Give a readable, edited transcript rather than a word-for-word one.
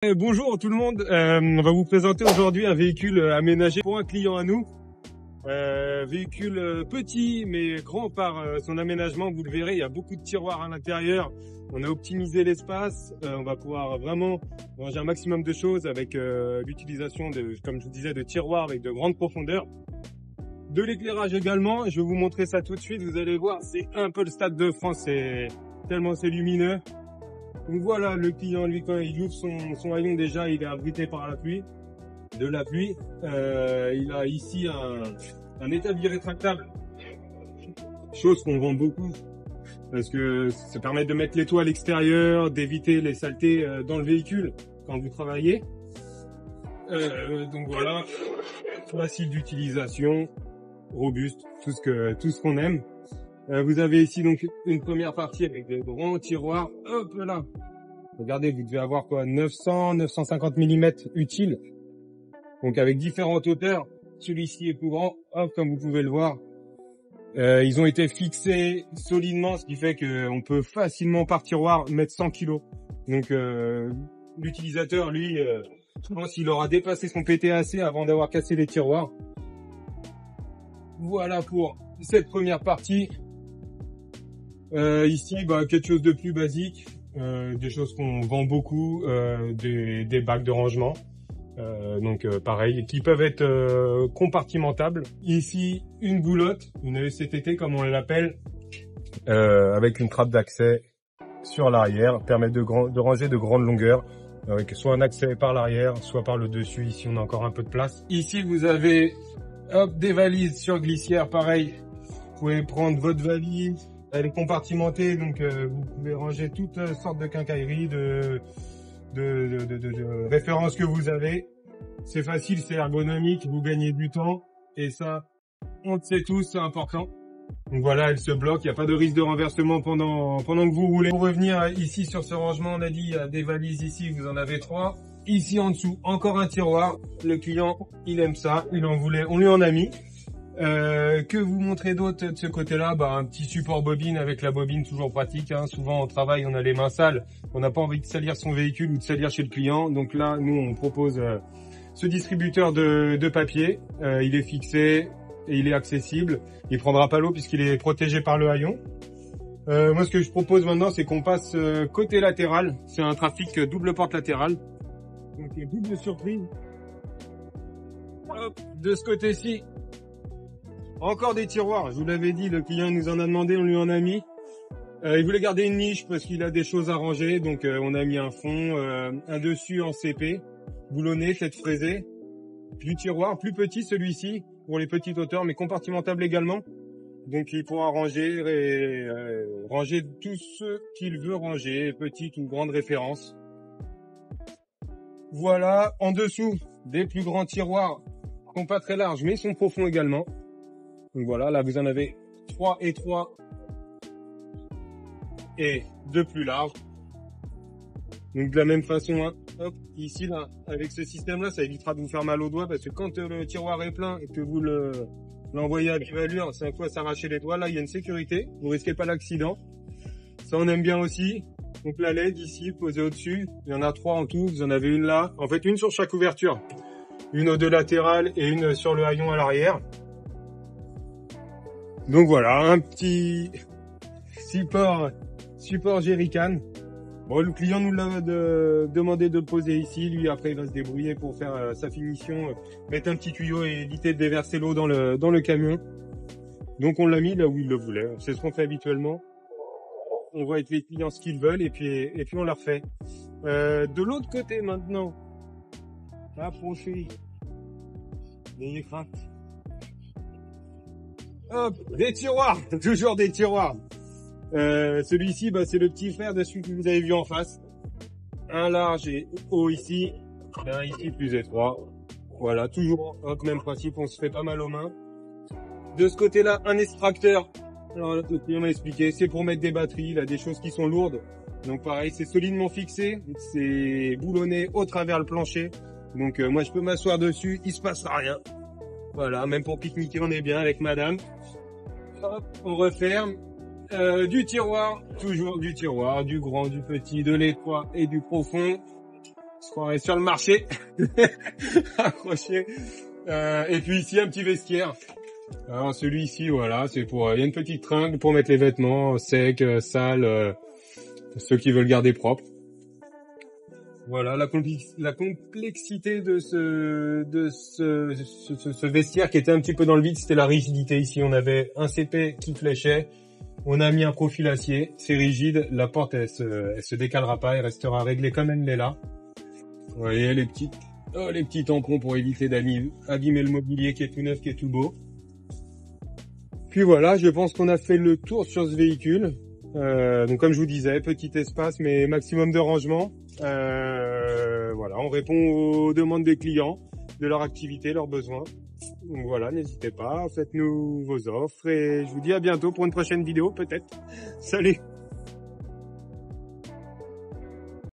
Bonjour tout le monde, on va vous présenter aujourd'hui un véhicule aménagé pour un client à nous. Véhicule petit mais grand par son aménagement, vous le verrez, il y a beaucoup de tiroirs à l'intérieur. On a optimisé l'espace, on va pouvoir vraiment ranger un maximum de choses avec l'utilisation de, comme je vous disais, de tiroirs avec de grandes profondeurs. De l'éclairage également, je vais vous montrer ça tout de suite, vous allez voir, c'est un peu le Stade de France, c'est tellement c'est lumineux. Donc voilà, le client, lui, quand il ouvre son haillon, déjà, il est abrité par la pluie, de la pluie. Il a ici un établi rétractable, chose qu'on vend beaucoup, parce que ça permet de mettre les toits à l'extérieur, d'éviter les saletés dans le véhicule quand vous travaillez. Donc voilà, facile d'utilisation, robuste, tout ce qu'on aime. Vous avez ici donc une première partie avec des grands tiroirs. Hop là. Regardez, vous devez avoir quoi, 950 mm utiles. Donc avec différentes hauteurs. Celui-ci est plus grand. Hop, comme vous pouvez le voir. Ils ont été fixés solidement, ce qui fait qu'on peut facilement par tiroir mettre 100 kg. Donc l'utilisateur, lui, je pense qu'il aura dépassé son PTAC avant d'avoir cassé les tiroirs. Voilà pour cette première partie. Ici, quelque chose de plus basique, des choses qu'on vend beaucoup, des bacs de rangement, pareil, qui peuvent être compartimentables. Ici, une boulotte, une ECTT comme on l'appelle, avec une trappe d'accès sur l'arrière, permet de ranger de grandes longueurs, avec soit un accès par l'arrière, soit par le dessus. Ici, on a encore un peu de place. Ici, vous avez des valises sur glissière, pareil. Vous pouvez prendre votre valise. Elle est compartimentée, donc vous pouvez ranger toutes sortes de quincailleries, de références que vous avez. C'est facile, c'est ergonomique, vous gagnez du temps. Et ça, on le sait tous, c'est important. Donc voilà, elle se bloque, il n'y a pas de risque de renversement pendant que vous roulez. Pour revenir ici sur ce rangement, on a dit il y a des valises ici, vous en avez 3. Ici en dessous, encore un tiroir. Le client, il aime ça, il en voulait, on lui en a mis. Que vous montrez d'autre de ce côté-là, un petit support bobine avec la bobine, toujours pratique. Souvent au travail, on a les mains sales, on n'a pas envie de salir son véhicule ou de salir chez le client. Donc là, nous, on propose ce distributeur de papier. Il est fixé et il est accessible. Il prendra pas l'eau puisqu'il est protégé par le haillon. Moi, ce que je propose maintenant, c'est qu'on passe côté latéral. C'est un trafic double porte latérale. Donc, double surprise. Hop, de ce côté-ci. Encore des tiroirs, je vous l'avais dit, le client nous en a demandé, on lui en a mis. Il voulait garder une niche parce qu'il a des choses à ranger, donc on a mis un fond, un dessus en CP, boulonné, tête fraisée. Du tiroir, plus petit celui-ci, pour les petites hauteurs, mais compartimentable également. Donc il pourra ranger ranger tout ce qu'il veut ranger, petite ou grande référence. Voilà, en dessous, des plus grands tiroirs, qui sont pas très larges, mais ils sont profonds également. Donc voilà, là vous en avez 3 étroits et 2 plus larges. Donc de la même façon, hop, ici là, avec ce système-là, ça évitera de vous faire mal aux doigts parce que quand le tiroir est plein et que vous l'envoyez à vive allure, c'est un coup à s'arracher les doigts. Là, il y a une sécurité, vous risquez pas l'accident. Ça, on aime bien aussi. Donc la LED ici, posée au-dessus, il y en a 3 en tout, vous en avez une là. En fait, une sur chaque ouverture. Une aux 2 latérales et une sur le haillon à l'arrière. Donc voilà, un petit support jerrycan. Bon, le client nous l'a demandé de le poser ici. Lui, après, il va se débrouiller pour faire sa finition, mettre un petit tuyau et éviter de déverser l'eau dans le camion. Donc on l'a mis là où il le voulait. C'est ce qu'on fait habituellement. On voit avec les clients ce qu'ils veulent et puis on leur fait. De l'autre côté maintenant, approchez. N'ayez crainte. Hop, des tiroirs, toujours des tiroirs. Celui-ci, c'est le petit frère de celui que vous avez vu en face. Un large et haut ici, un ici plus étroit. Voilà, toujours même principe, on se fait pas mal aux mains. De ce côté-là, un extracteur. Alors, le client m'a expliqué, c'est pour mettre des batteries, là, des choses qui sont lourdes. Donc pareil, c'est solidement fixé, c'est boulonné au travers le plancher. Donc moi, je peux m'asseoir dessus, il se passera rien. Voilà, même pour pique-niquer, on est bien avec madame. Hop, on referme. Du tiroir, toujours du tiroir, du grand, du petit, de l'étroit et du profond. se croirait sur le marché. Accroché. Et puis ici, un petit vestiaire. Alors celui-ci, voilà, c'est pour... Il y a une petite tringle pour mettre les vêtements secs, sales, ceux qui veulent garder propre. Voilà, la complexité de ce vestiaire qui était un petit peu dans le vide, c'était la rigidité. Ici, on avait un CP qui fléchait. On a mis un profil acier, c'est rigide. La porte, elle se décalera pas, elle restera réglée comme elle l'est là. Vous voyez les petits tampons pour éviter d'abîmer le mobilier qui est tout neuf, qui est tout beau. Puis voilà, je pense qu'on a fait le tour sur ce véhicule. Donc comme je vous disais, petit espace mais maximum de rangement. Voilà, on répond aux demandes des clients, de leur activité, leurs besoins. Donc voilà, n'hésitez pas, faites-nous vos offres et je vous dis à bientôt pour une prochaine vidéo peut-être. Salut!